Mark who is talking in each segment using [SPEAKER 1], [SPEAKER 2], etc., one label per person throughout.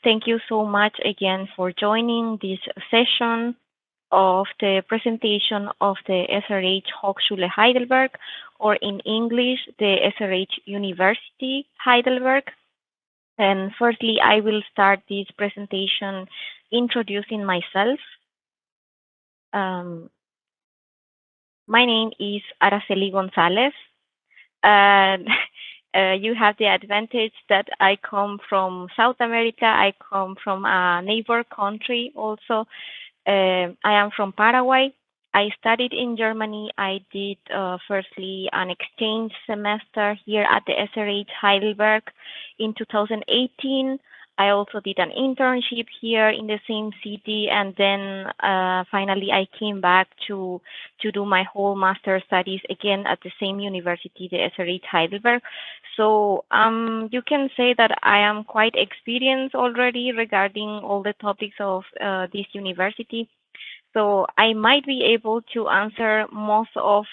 [SPEAKER 1] Thank you so much again for joining this session of the presentation of the SRH Hochschule Heidelberg, or in English, the SRH University Heidelberg. And firstly, I will start this presentation introducing myself. My name is Aracely Gonzalez, and you have the advantage that I come from South America. I come from a neighbor country also. I am from Paraguay. I studied in Germany. I did firstly an exchange semester here at the SRH Heidelberg in 2018. I also did an internship here in the same city, and then finally I came back to do my whole master studies again at the same university, the SRH Heidelberg. So you can say that I am quite experienced already regarding all the topics of this university. So I might be able to answer most of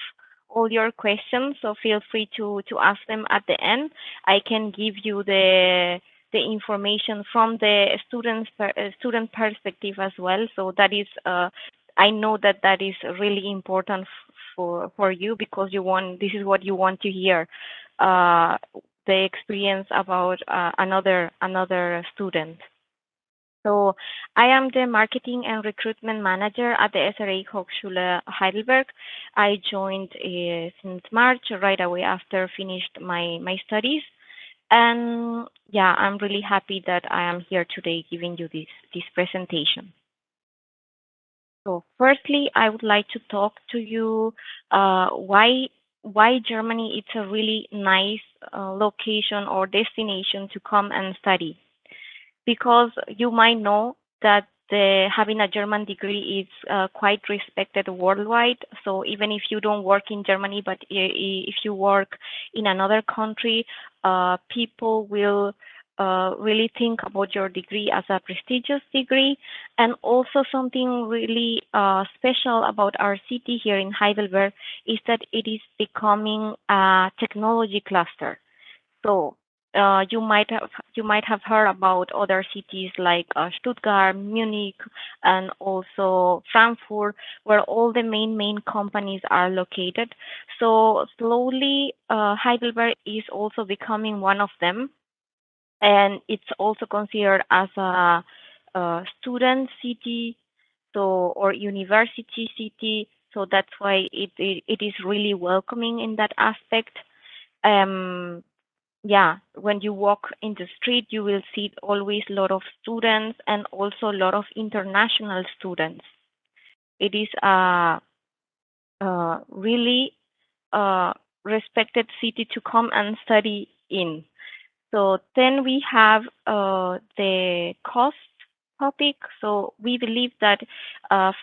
[SPEAKER 1] all your questions. So feel free to ask them at the end. I can give you the information from the student perspective as well. So that is, I know that is really important for you, because this is what you want to hear, the experience about another student. So I am the marketing and recruitment manager at the SRH Hochschule Heidelberg. I joined since March, right away after finished my studies. And yeah, I'm really happy that I am here today giving you this presentation. So firstly, I would like to talk to you why Germany is a really nice location or destination to come and study. Because you might know that having a German degree is quite respected worldwide. So even if you don't work in Germany, but if you work in another country, people will really think about your degree as a prestigious degree. And also something really special about our city here in Heidelberg is that it is becoming a technology cluster. So you might have heard about other cities like Stuttgart, Munich, and also Frankfurt, where all the main companies are located. So slowly, Heidelberg is also becoming one of them, and it's also considered as a student city, or university city. So that's why it is really welcoming in that aspect. Yeah, when you walk in the street, you will see always a lot of students and also a lot of international students. It is a really respected city to come and study in. So then we have the cost topic. So we believe that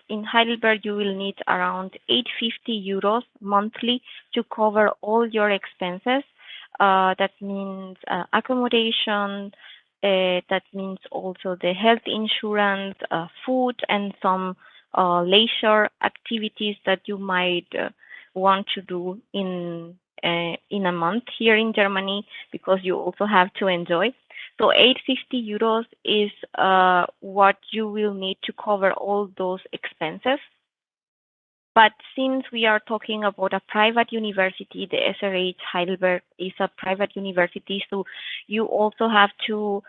[SPEAKER 1] in Heidelberg you will need around 850 euros monthly to cover all your expenses. That means accommodation. That means also the health insurance, food, and some leisure activities that you might want to do in a month here in Germany, because you also have to enjoy. So 850 euros is what you will need to cover all those expenses. But since we are talking about a private university, the SRH Heidelberg is a private university, so you also have to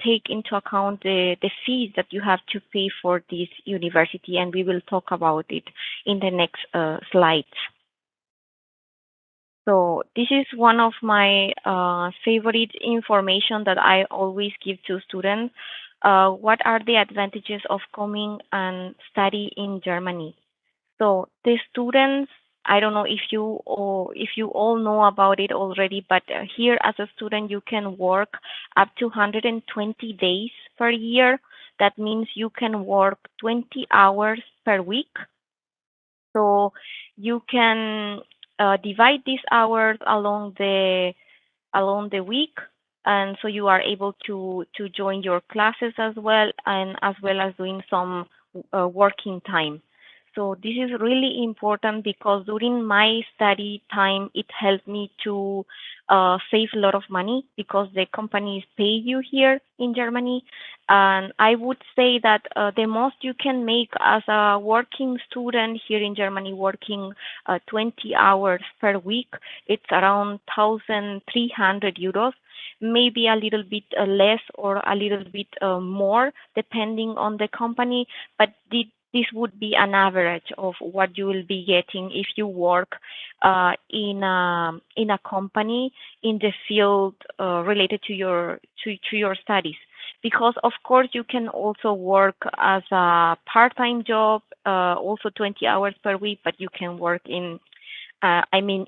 [SPEAKER 1] take into account the fees that you have to pay for this university, and we will talk about it in the next slides. So this is one of my favorite information that I always give to students. What are the advantages of coming and study in Germany? So the students, I don't know if you all know about it already, but here as a student you can work up to 120 days per year. That means you can work 20 hours per week. So you can divide these hours along the week, and so you are able to join your classes as well, and as well as doing some working time. So this is really important because during my study time, it helped me to save a lot of money because the companies pay you here in Germany. And I would say that the most you can make as a working student here in Germany, working 20 hours per week, it's around 1,300 euros, maybe a little bit less or a little bit more, depending on the company. But this would be an average of what you will be getting if you work in a company in the field related to your studies. Because of course you can also work as a part-time job, also 20 hours per week, but you can work in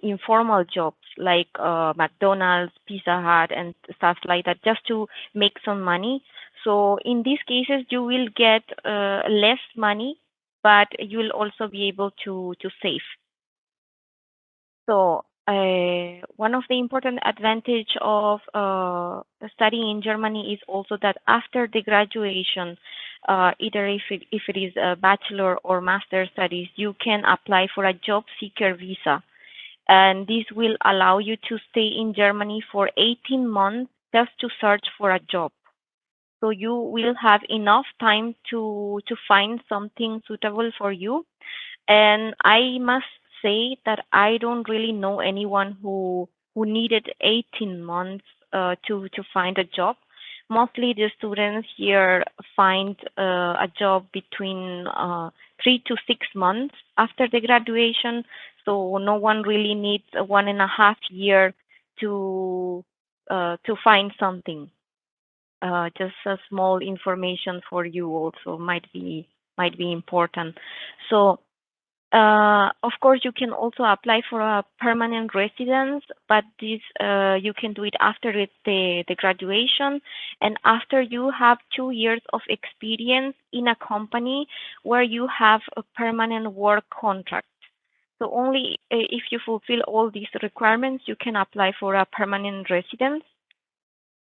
[SPEAKER 1] informal jobs like McDonald's, Pizza Hut, and stuff like that, just to make some money. So in these cases, you will get less money, but you will also be able to save. So one of the important advantage of studying in Germany is also that after the graduation, either if it is a bachelor or master studies, you can apply for a job seeker visa, and this will allow you to stay in Germany for 18 months just to search for a job. So you will have enough time to find something suitable for you. And I must say that I don't really know anyone who needed 18 months to find a job. Mostly the students here find a job between 3 to 6 months after the graduation. So no one really needs 1.5 year to find something. Just a small information for you also might be important. So of course, you can also apply for a permanent residence, but this you can do it after the graduation and after you have 2 years of experience in a company where you have a permanent work contract. So only if you fulfill all these requirements, you can apply for a permanent residence.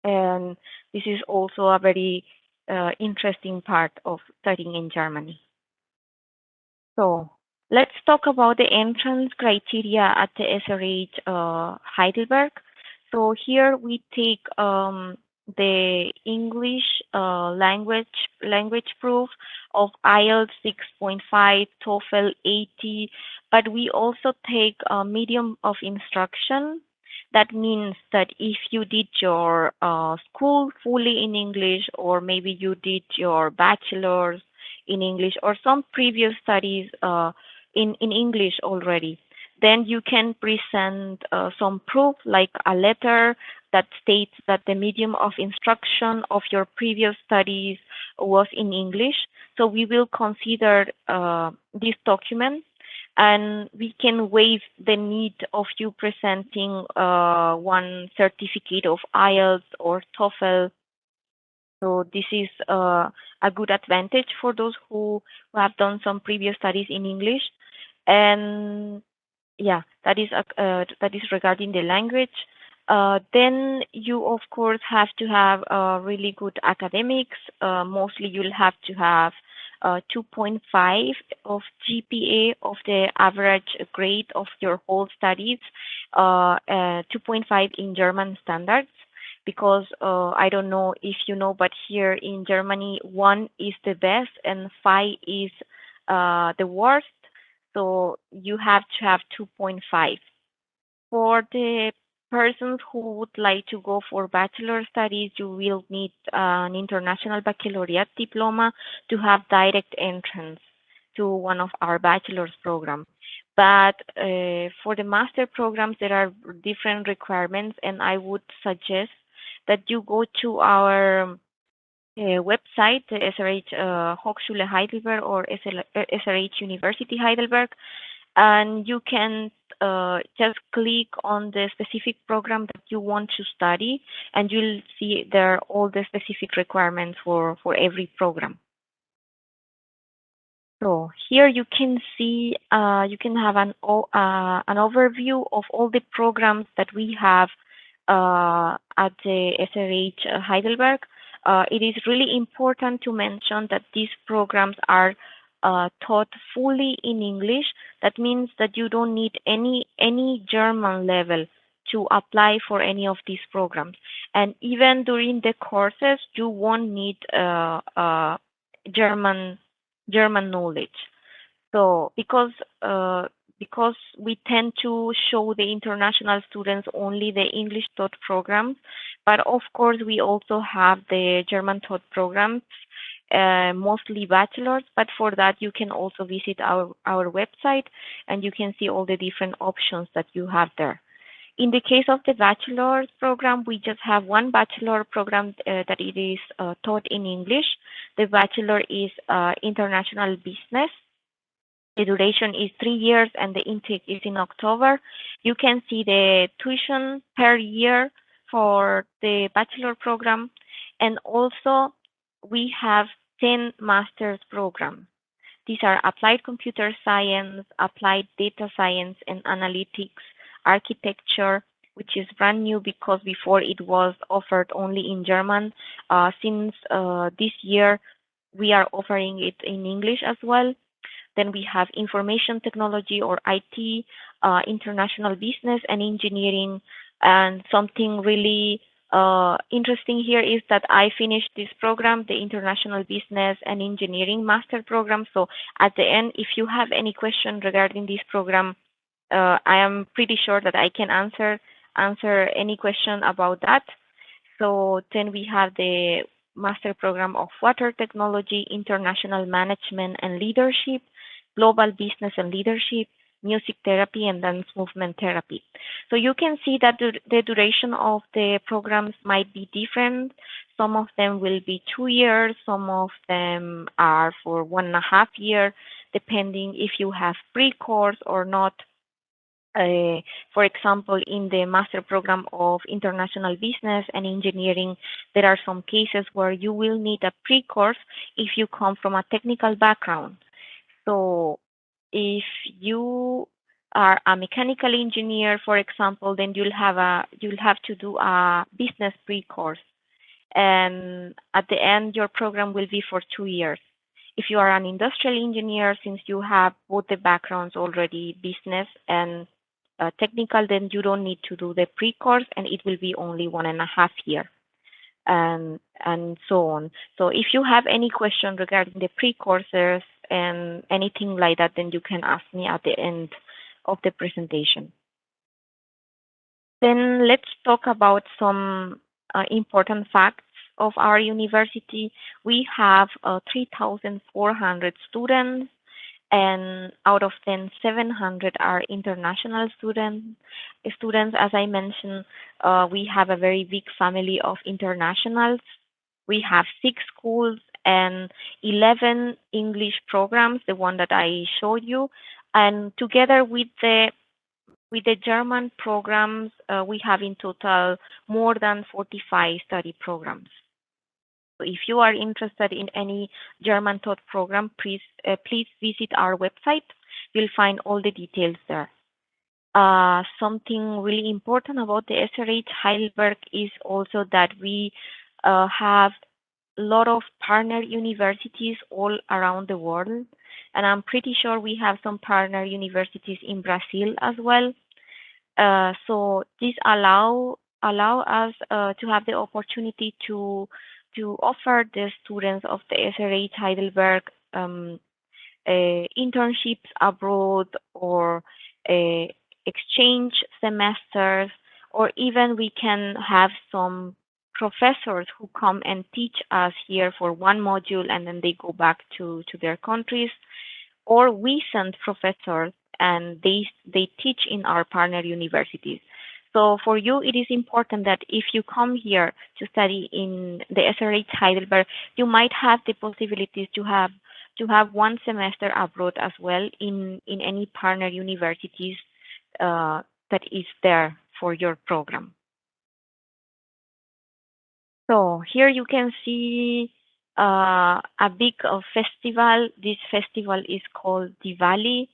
[SPEAKER 1] And this is also a very interesting part of studying in Germany. So let's talk about the entrance criteria at the SRH Heidelberg. So here we take the English language proof of IELTS 6.5, TOEFL 80, but we also take a medium of instruction. That means that if you did your school fully in English, or maybe you did your bachelor's in English or some previous studies in English already, then you can present some proof like a letter that states that the medium of instruction of your previous studies was in English. So we will consider this document, and we can waive the need of you presenting one certificate of IELTS or TOEFL. So this is a good advantage for those who have done some previous studies in English. And yeah, that is regarding the language. Then you of course have to have really good academics. Mostly you'll have to have 2.5 of GPA of the average grade of your whole studies, 2.5 in German standards, because I don't know if you know, but here in Germany, 1 is the best and 5 is the worst. So you have to have 2.5. For the persons who would like to go for bachelor studies, you will need an international baccalaureate diploma to have direct entrance to one of our bachelor's programs. But for the master programs, there are different requirements, and I would suggest that you go to our website, the SRH Hochschule Heidelberg or SRH University Heidelberg, and you can just click on the specific program that you want to study, and you'll see there are all the specific requirements for every program. So here you can see, you can have an overview of all the programs that we have at the SRH Heidelberg. It is really important to mention that these programs are taught fully in English. That means that you don't need any German level to apply for any of these programs. And even during the courses, you won't need German German knowledge. So because we tend to show the international students only the English taught programs, but of course we also have the German taught programs, mostly bachelors. But for that you can also visit our website and you can see all the different options that you have there. In the case of the bachelor's program, we just have one bachelor program that it is taught in English. The bachelor is international business. The duration is 3 years and the intake is in October. You can see the tuition per year for the bachelor program. And also we have 10 master's programs. These are applied computer science, applied data science and analytics, architecture, which is brand new because before it was offered only in German. Since this year, we are offering it in English as well. Then we have information technology or IT, international business and engineering. And something really interesting here is that I finished this program, the international business and engineering master program. So at the end, if you have any question regarding this program, I am pretty sure that I can answer any question about that. So then we have the master program of water technology, international management and leadership, global business and leadership, music therapy, and dance movement therapy. So you can see that the duration of the programs might be different. Some of them will be 2 years, some of them are for 1.5 years, depending if you have pre-course or not. For example, in the master program of international business and engineering, there are some cases where you will need a pre-course if you come from a technical background. So if you are a mechanical engineer, for example, then you'll have to do a business pre-course. And at the end, your program will be for 2 years. If you are an industrial engineer, since you have both the backgrounds already, business and technical, then you don't need to do the pre-course and it will be only 1.5 years. And so on. So if you have any question regarding the pre-courses and anything like that, then you can ask me at the end of the presentation. Then let's talk about some important facts of our university. We have 3,400 students, and out of them, 700 are international students. As I mentioned, we have a very big family of internationals. We have 6 schools and 11 English programs, the one that I showed you. And together with the German programs, we have in total more than 45 study programs. So if you are interested in any German taught program, please visit our website. You'll find all the details there. Something really important about the SRH Heidelberg is also that we have a lot of partner universities all around the world. And I'm pretty sure we have some partner universities in Brazil as well. So this allow us to have the opportunity to offer the students of the SRH Heidelberg internships abroad or exchange semesters, or even we can have some professors who come and teach us here for one module and then they go back to their countries, or we send professors and they teach in our partner universities. So for you, it is important that if you come here to study in the SRH Heidelberg, you might have the possibilities to have 1 semester abroad as well in any partner universities that is there for your program. So here you can see a big festival. This festival is called Diwali.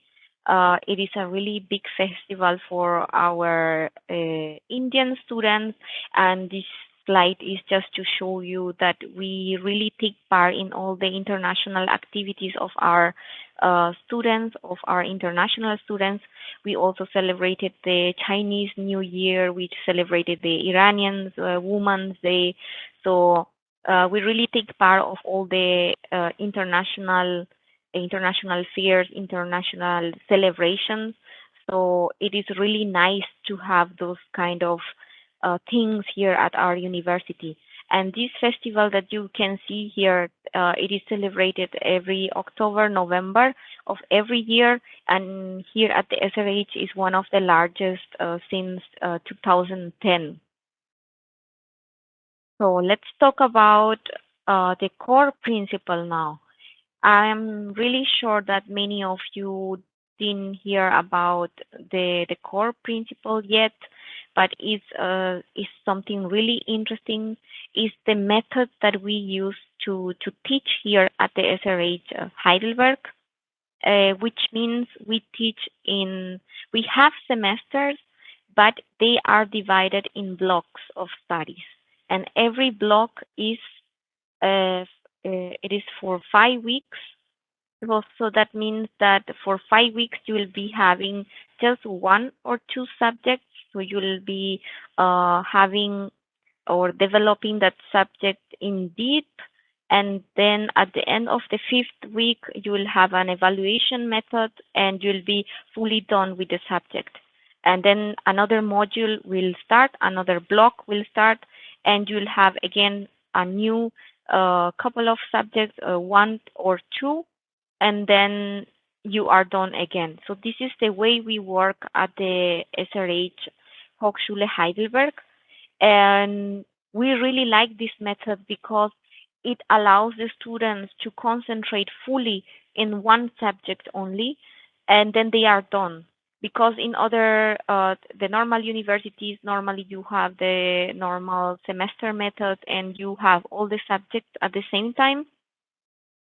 [SPEAKER 1] It is a really big festival for our Indian students, and this slide is just to show you that we really take part in all the international activities of our students, of our international students. We also celebrated the Chinese New Year, we celebrated the Iranian Women's Day. So we really take part of all the international fairs, international celebrations. So it is really nice to have those kind of things here at our university. And this festival that you can see here, it is celebrated every October, November of every year. And here at the SRH is one of the largest since 2010. So let's talk about the core principle now. I'm really sure that many of you didn't hear about the core principle yet, but is something really interesting. Is the method that we use to teach here at the SRH Heidelberg, which means we have semesters, but they are divided in blocks of studies, and every block is it is for 5 weeks. So that means that for 5 weeks you will be having just one or two subjects. So you will be having or developing that subject in deep. And then at the end of the 5th week, you will have an evaluation method and you'll be fully done with the subject. And then another module will start, another block will start, and you'll have again a new couple of subjects, one or two, and then you are done again. So this is the way we work at the SRH Hochschule Heidelberg. And we really like this method because it allows the students to concentrate fully in one subject only, and then they are done. Because in other, the normal universities, normally you have the normal semester method and you have all the subjects at the same time.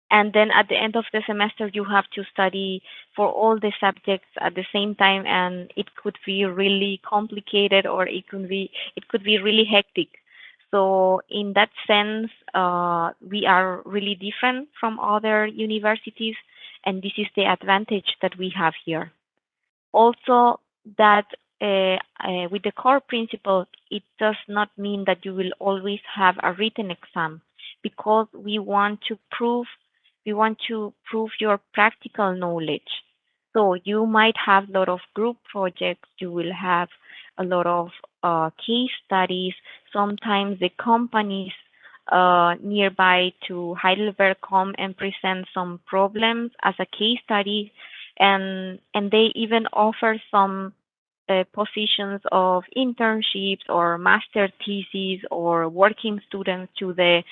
[SPEAKER 1] And then at the end of the semester, you have to study for all the subjects at the same time, and it could be really complicated or it could be really hectic. So in that sense, we are really different from other universities, and this is the advantage that we have here. Also, that with the core principle, it does not mean that you will always have a written exam, because we want to prove your practical knowledge. So you might have a lot of group projects, you will have a lot of case studies. Sometimes the companies nearby to Heidelberg come and present some problems as a case study, and they even offer some positions of internships or master theses or working students to the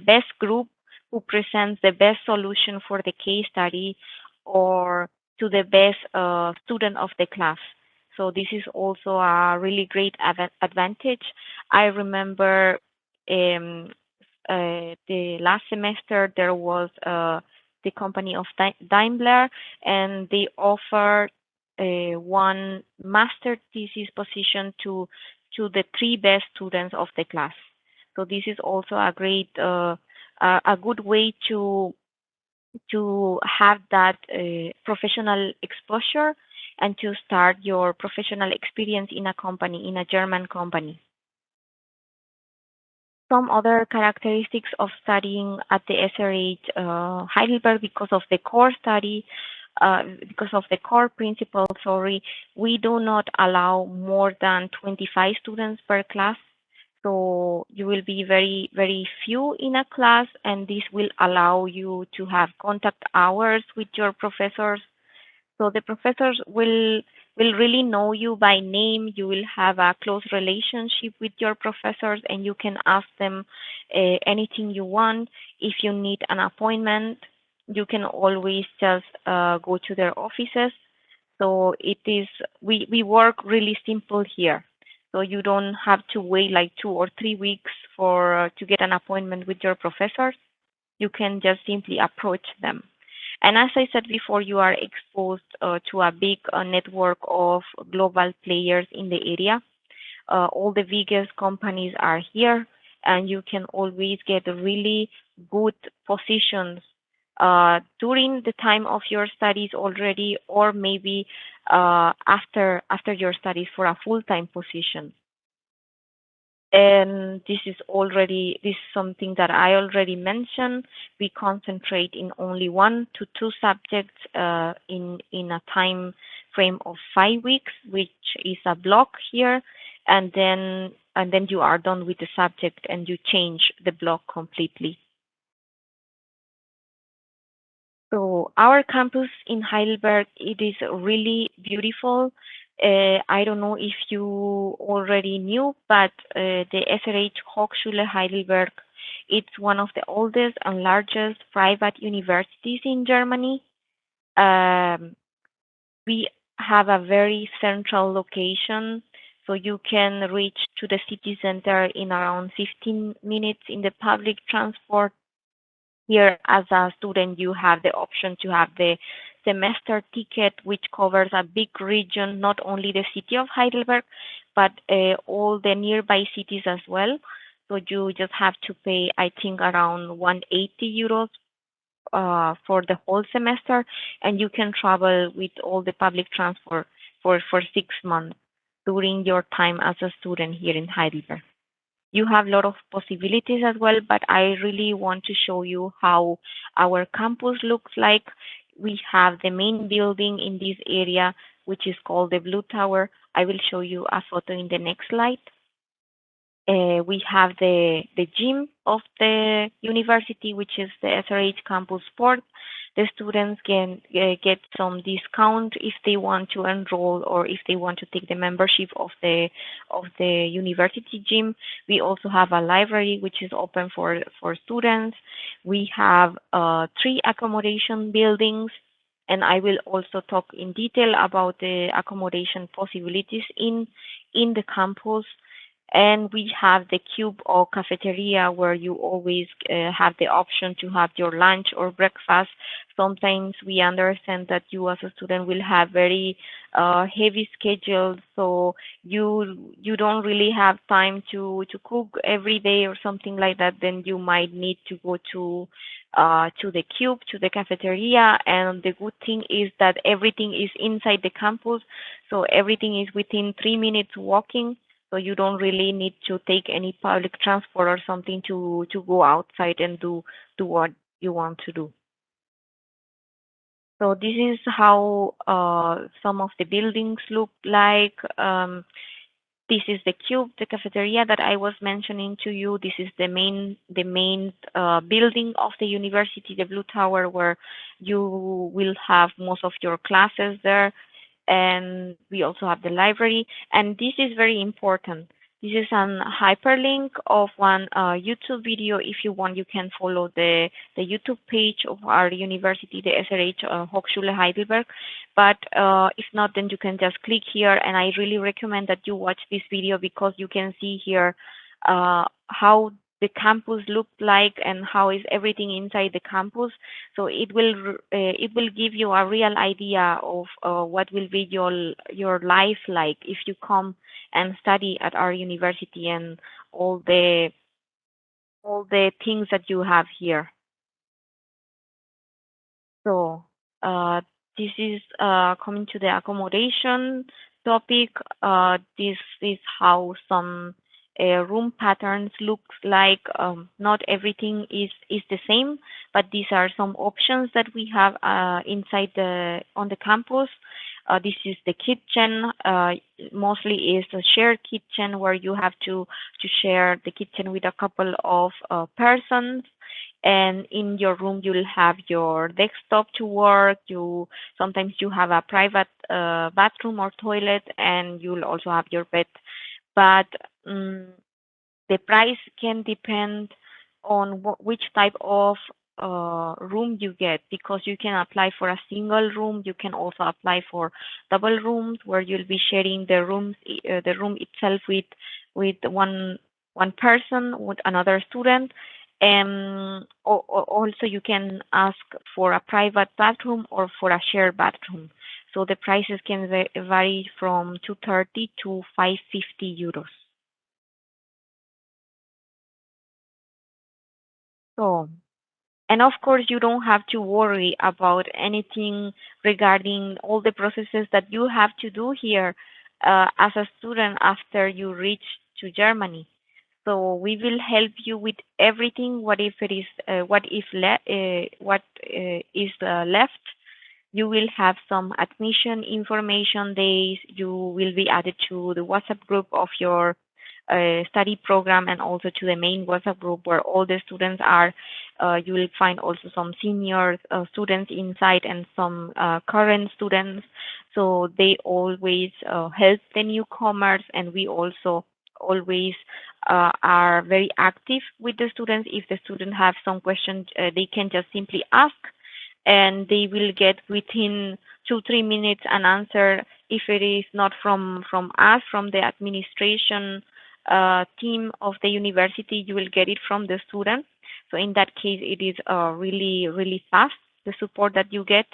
[SPEAKER 1] best group who presents the best solution for the case study, or to the best student of the class. So this is also a really great advantage. I remember the last semester there was the company of Daimler, and they offered one master thesis position to the three best students of the class. So this is also a good way to have that professional exposure and to start your professional experience in a company, in a German company. Some other characteristics of studying at the SRH Heidelberg, because of the core principle, sorry, we do not allow more than 25 students per class. So you will be very, very few in a class, and this will allow you to have contact hours with your professors. So the professors will really know you by name. You will have a close relationship with your professors, and you can ask them anything you want. If you need an appointment, you can always just go to their offices. So we work really simple here. So you don't have to wait like 2 or 3 weeks to get an appointment with your professors. You can just simply approach them. And as I said before, you are exposed to a big network of global players in the area. All the biggest companies are here. and you can always get really good positions during the time of your studies already, or maybe after your studies for a full-time position. And this is something that I already mentioned. We concentrate in only 1 to 2 subjects in a time frame of 5 weeks, which is a block here, and then you are done with the subject and you change the block completely. So our campus in Heidelberg, it is really beautiful. I don't know if you already knew, but the SRH Hochschule Heidelberg, it's one of the oldest and largest private universities in Germany. Um, we have a very central location, so you can reach to the city center in around 15 minutes in the public transport. Here, as a student, you have the option to have the semester ticket, which covers a big region, not only the city of Heidelberg, but all the nearby cities as well. So you just have to pay, I think, around 180 euros for the whole semester, and you can travel with all the public transport for 6 months during your time as a student here in Heidelberg. You have a lot of possibilities as well, but I really want to show you how our campus looks like. We have the main building in this area, which is called the Blue Tower. I will show you a photo in the next slide. We have the gym of the university, which is the SRH Campus Sport. The students can get some discount if they want to enroll or if they want to take the membership of the university gym. We also have a library which is open for students. We have 3 accommodation buildings, and I will also talk in detail about the accommodation possibilities in the campus. And we have the cube or cafeteria where you always have the option to have your lunch or breakfast. Sometimes we understand that you as a student will have very heavy schedules, so you don't really have time to cook every day or something like that. Then you might need to go to the cube, to the cafeteria. And the good thing is that everything is inside the campus, so everything is within 3 minutes walking. So you don't really need to take any public transport or something to go outside and do what you want to do. So this is how some of the buildings look like. This is the cube, the cafeteria that I was mentioning to you. This is the main building of the university, the Blue Tower, where you will have most of your classes there. And we also have the library. And this is very important. This is an hyperlink of one YouTube video. If you want, you can follow the YouTube page of our university, the SRH Hochschule Heidelberg. But if not, then you can just click here. And I really recommend that you watch this video because you can see here how the campus looked like and how is everything inside the campus. So it will give you a real idea of what will be your life like if you come and study at our university and all the things that you have here. So this is coming to the accommodation topic. This is how some room patterns looks like. Not everything is the same, but these are some options that we have inside on the campus. This is the kitchen. Mostly is a shared kitchen where you have to share the kitchen with a couple of persons. And in your room, you'll have your desktop to work. Sometimes you have a private bathroom or toilet, and you'll also have your bed. But the price can depend on which type of room you get, because you can apply for a single room. You can also apply for double rooms where you'll be sharing the room itself with one person, with another student. Also, you can ask for a private bathroom or for a shared bathroom. So the prices can vary from 230 to 550 euros. So, and of course, you don't have to worry about anything regarding all the processes that you have to do here as a student after you reach to Germany. So we will help you with everything. What if it is what is left? You will have some admission information days. You will be added to the WhatsApp group of your study program and also to the main WhatsApp group where all the students are. You will find also some senior students inside and some current students. So they always help the newcomers, and we also always are very active with the students. If the student have some questions, they can just simply ask, and they will get within 2-3 minutes an answer. If it is not from us, from the administration team of the university, you will get it from the student. So in that case, it is really fast, the support that you get.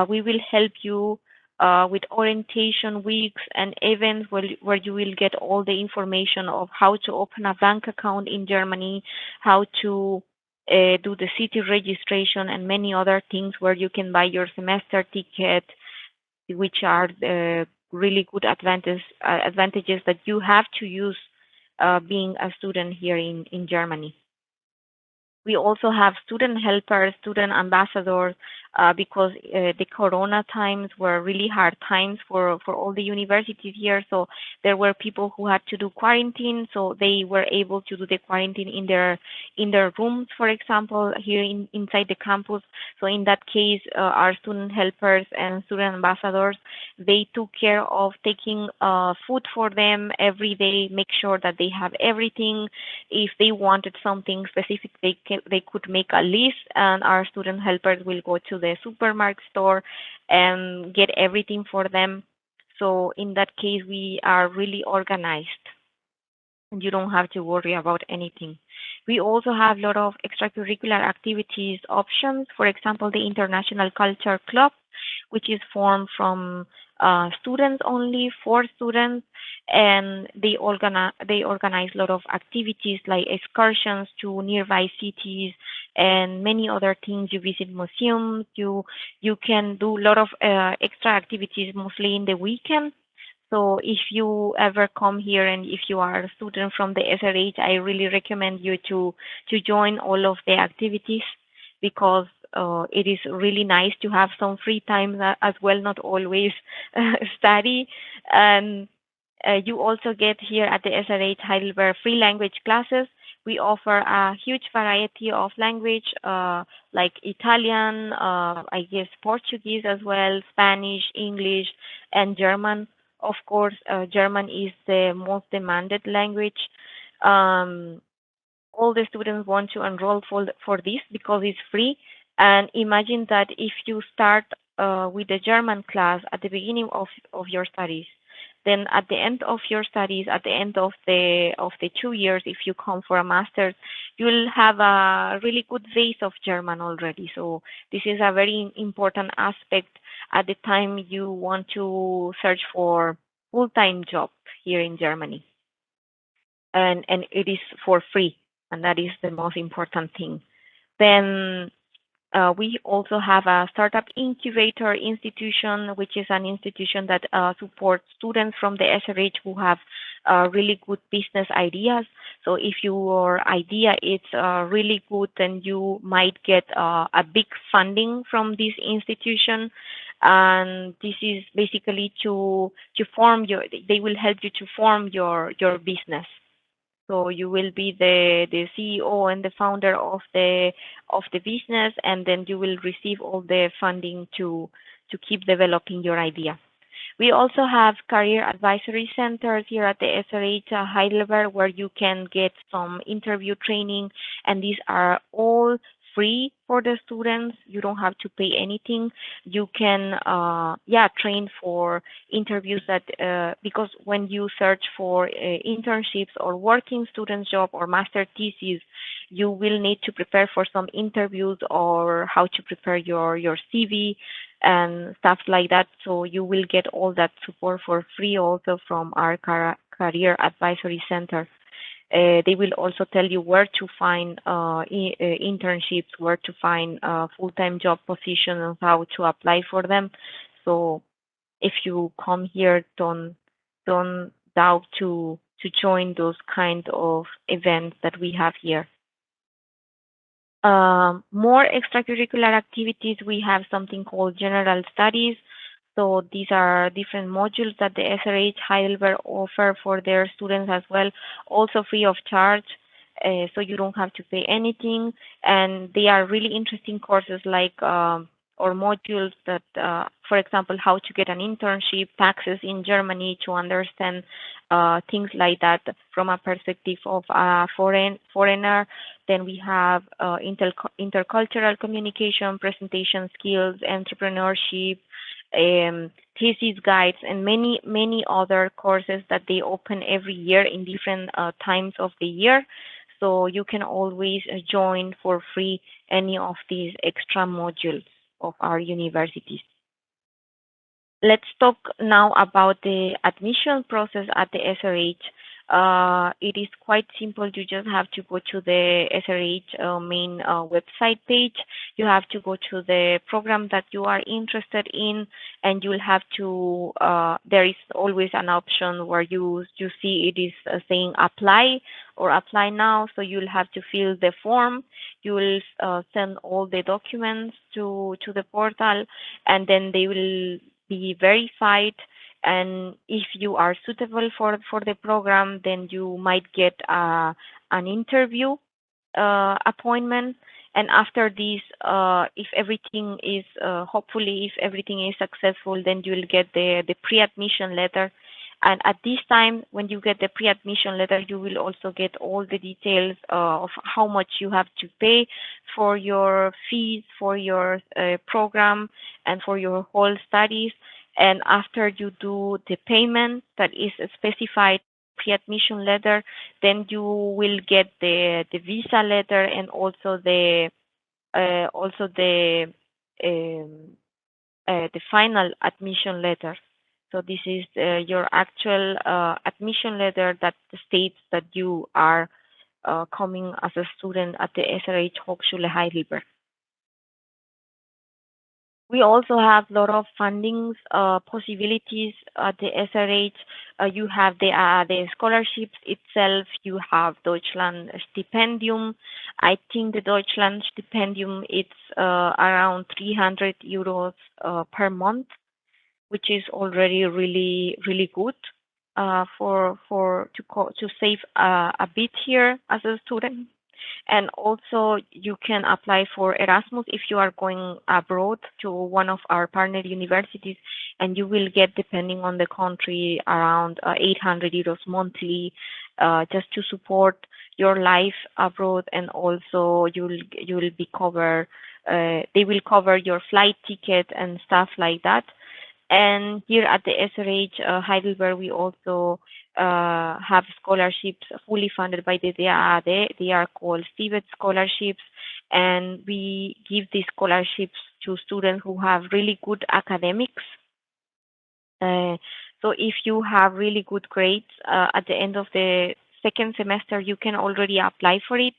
[SPEAKER 1] We will help you with orientation weeks and events where you will get all the information of how to open a bank account in Germany, how to do the city registration, and many other things where you can buy your semester ticket, which are really good advantages that you have to use being a student here in Germany. We also have student helpers, student ambassadors, because the Corona times were really hard times for all the universities here. So there were people who had to do quarantine, so they were able to do the quarantine in their rooms, for example, here inside the campus. So in that case, our student helpers and student ambassadors, they took care of taking food for them every day, make sure that they have everything. If they wanted something specific, they could make a list, and our student helpers will go to the supermarket store and get everything for them. So in that case, we are really organized, and you don't have to worry about anything. We also have a lot of extracurricular activities options. For example, the International Culture Club, which is formed from students only, for students, and they organize a lot of activities like excursions to nearby cities and many other things. You visit museums. You can do a lot of extra activities, mostly in the weekend. So if you ever come here and if you are a student from the SRH, I really recommend you to join all of the activities, because it is really nice to have some free time as well, not always study. And you also get here at the SRH Heidelberg free language classes. We offer a huge variety of language, like Italian, I guess Portuguese as well, Spanish, English, and German. Of course, German is the most demanded language. Um, all the students want to enroll for this because it's free. And imagine that if you start with the German class at the beginning of your studies, then at the end of your studies, at the end of the 2 years, if you come for a master's, you will have a really good base of German already. So this is a very important aspect at the time you want to search for full-time job here in Germany, and it is for free, and that is the most important thing. Then we also have a startup incubator institution, which is an institution that supports students from the SRH who have really good business ideas. So if your idea is really good, then you might get a big funding from this institution. And this is basically to form your. They will help you to form your business. So you will be the CEO and the founder of the business, and then you will receive all the funding to keep developing your idea. We also have career advisory centers here at the SRH Heidelberg, where you can get some interview training, and these are all free for the students. You don't have to pay anything. You can, train for interviews that, because when you search for internships or working student job or master thesis, you will need to prepare for some interviews or how to prepare your CV and stuff like that. So you will get all that support for free also from our career advisory center. They will also tell you where to find internships, where to find full-time job positions, and how to apply for them. So if you come here, don't doubt to join those kind of events that we have here. More extracurricular activities, we have something called general studies. So these are different modules that the SRH Heidelberg offer for their students as well, also free of charge. So you don't have to pay anything. And they are really interesting courses like or modules that, for example, how to get an internship, taxes in Germany, to understand things like that from a perspective of a foreigner. Then we have intercultural communication, presentation skills, entrepreneurship, thesis guides, and many other courses that they open every year in different times of the year. So you can always join for free any of these extra modules of our universities. Let's talk now about the admission process at the SRH. It is quite simple. You just have to go to the SRH main website page. You have to go to the program that you are interested in, and you'll have to, there is always an option where you see it is saying apply or apply now. So you'll have to fill the form. You will send all the documents to the portal, and then they will be verified. And if you are suitable for the program, then you might get an interview appointment. And after this, if everything is hopefully if everything is successful, then you will get the pre-admission letter. And at this time, when you get the pre-admission letter, you will also get all the details of how much you have to pay for your fees, for your program, and for your whole studies. And after you do the payment that is specified pre-admission letter, then you will get the visa letter and also the final admission letter. So this is your actual admission letter that states that you are coming as a student at the SRH Hochschule Heidelberg. We also have a lot of fundings possibilities at the SRH. You have the scholarships itself. You have Deutschland Stipendium. I think the Deutschland Stipendium it's around 300 euros per month, which is already really good to save a bit here as a student. And also you can apply for Erasmus if you are going abroad to one of our partner universities, and you will get, depending on the country, around 800 euros monthly just to support your life abroad. And also you will be covered, they will cover your flight ticket and stuff like that. And here at the SRH Heidelberg, we also have scholarships fully funded by the DAAD. They are called CIVET scholarships, and we give these scholarships to students who have really good academics. So if you have really good grades at the end of the second semester, you can already apply for it.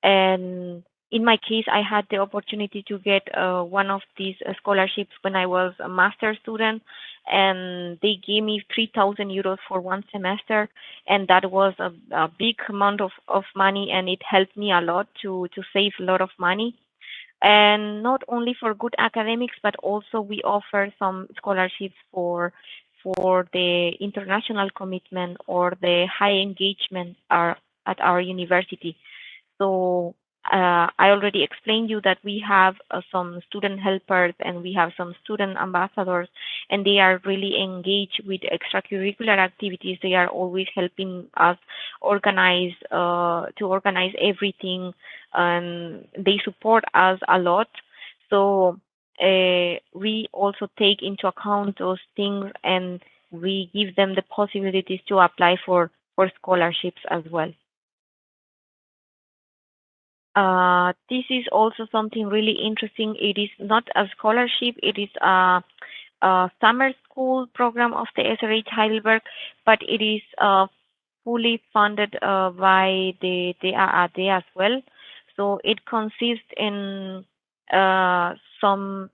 [SPEAKER 1] And in my case, I had the opportunity to get one of these scholarships when I was a master student, and they gave me 3,000 euros for one semester, and that was a big amount of money, and it helped me a lot to save a lot of money. And not only for good academics, but also we offer some scholarships for the international commitment or the high engagement at our university. So I already explained you that we have some student helpers and we have some student ambassadors, and they are really engaged with extracurricular activities. They are always helping us organize everything, and they support us a lot. So we also take into account those things, and we give them the possibilities to apply for scholarships as well. This is also something really interesting. It is not a scholarship, it is a summer school program of the SRH Heidelberg, but it is fully funded by the AAD as well. So it consists in some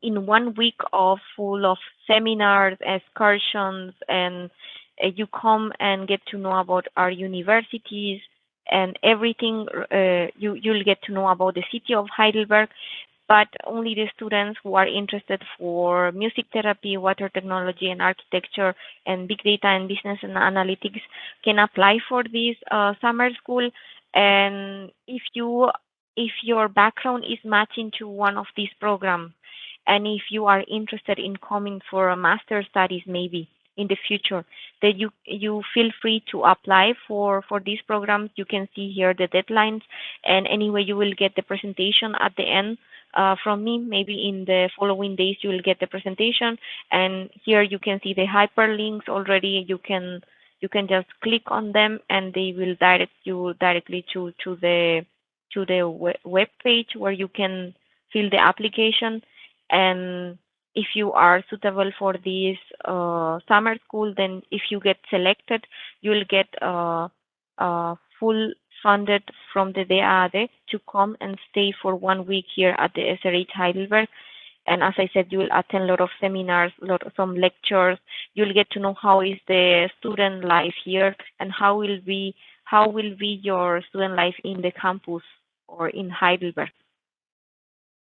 [SPEAKER 1] in 1 week of full of seminars, excursions, and you come and get to know about our universities and everything. You'll get to know about the city of Heidelberg, but only the students who are interested for music therapy, water technology, and architecture, and big data and business and analytics can apply for this summer school. And if your background is matching to one of these programs, and if you are interested in coming for a master studies maybe in the future, that you feel free to apply for these programs. You can see here the deadlines, and anyway you will get the presentation at the end from me. Maybe in the following days you will get the presentation, and here you can see the hyperlinks already. You can just click on them and they will direct you directly to the web page where you can fill the application. And if you are suitable for this summer school, then if you get selected, you will get full funded from the DAAD to come and stay for 1 week here at the SRH Heidelberg. And as I said, you will attend a lot of seminars, some lectures. You'll get to know how is the student life here and how will be your student life in the campus or in Heidelberg.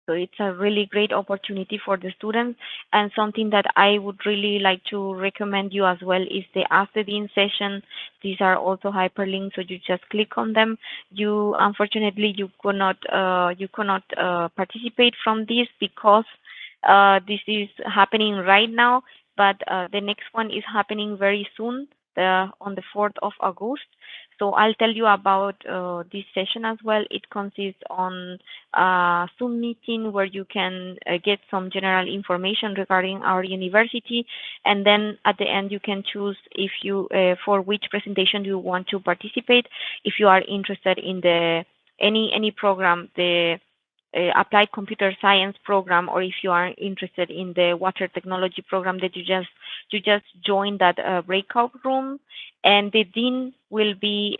[SPEAKER 1] So it's a really great opportunity for the students, and something that I would really like to recommend you as well is the Ask the Dean session. These are also hyperlinks, so you just click on them. You unfortunately you cannot participate from this because this is happening right now, but the next one is happening very soon, on the 4th of August. So I'll tell you about this session as well. It consists on Zoom meeting where you can get some general information regarding our university, and then at the end you can choose if you for which presentation you want to participate. If you are interested in the any program, the applied computer science program, or if you are interested in the water technology program, that you just join that breakout room, and the dean will be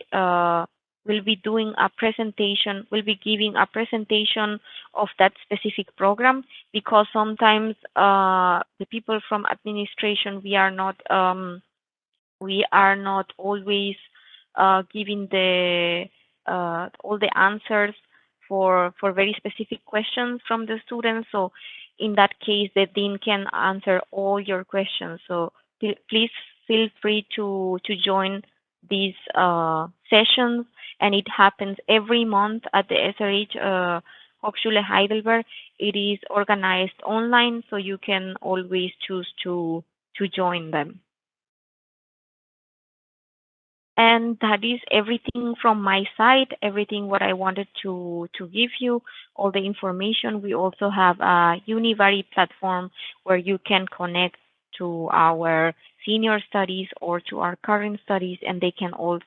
[SPEAKER 1] doing a presentation, will be giving a presentation of that specific program, because sometimes the people from administration, we are not always giving the all the answers for very specific questions from the students. So in that case, the dean can answer all your questions. So please feel free to join these sessions, and it happens every month at the SRH Hochschule Heidelberg. It is organized online, so you can always choose to join them. And that is everything from my side, everything what I wanted to give you, all the information. We also have a Univari platform where you can connect to our senior studies or to our current studies, and they can also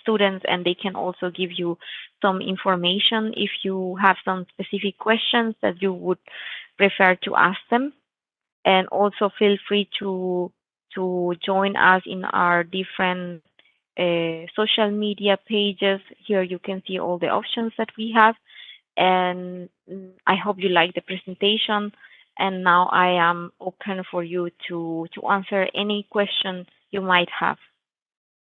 [SPEAKER 1] students, and they can also give you some information if you have some specific questions that you would prefer to ask them. And also feel free to join us in our different social media pages. Here you can see all the options that we have. And I hope you like the presentation. And now I am open for you to answer any question you might have.